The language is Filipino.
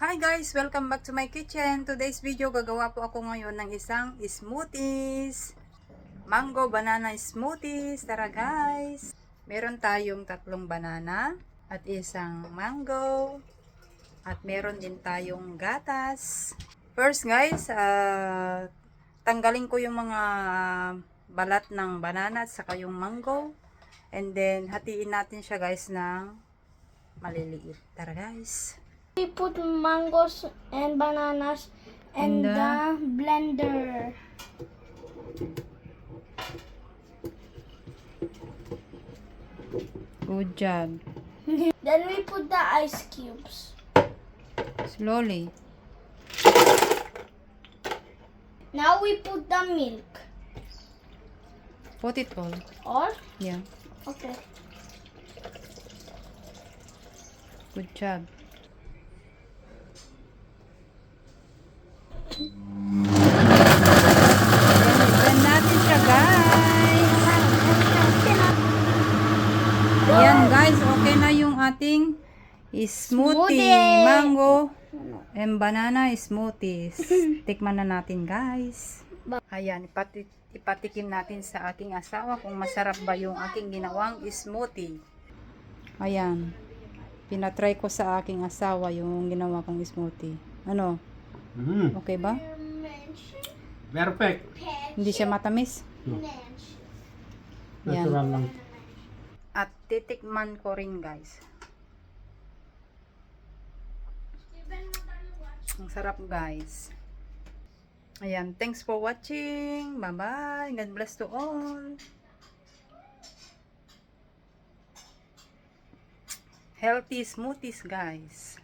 Hi guys! Welcome back to my kitchen. Today's video, gagawa po ako ngayon ng isang smoothies. Mango banana smoothies. Tara guys! Meron tayong 3 banana at isang mango. At meron din tayong gatas. First guys, tanggalin ko yung mga balat ng banana at saka yung mango. And then, hatiin natin siya guys ng maliliit. Tara guys! We put mangoes and bananas in In the the blender. Good job. Then we put the ice cubes. Slowly. Now we put the milk. Put it all. Or? Yeah. Okay. Good job. Yan natin siya guys. Ayan guys, okay na yung ating smoothie. Mango and banana smoothies. Tikman na natin guys. Ayan, ipatikim natin sa aking asawa kung masarap ba yung aking ginawang smoothie. Ayan. Pinatry ko sa aking asawa yung ginawa kong smoothie. Ano? Okay ba? Perfect. Hindi siya matamis? No. Yan. Natural lang. At titikman ko rin guys. Ang sarap guys. Ayan. Thanks for watching. Bye bye. God bless to all. Healthy smoothies guys.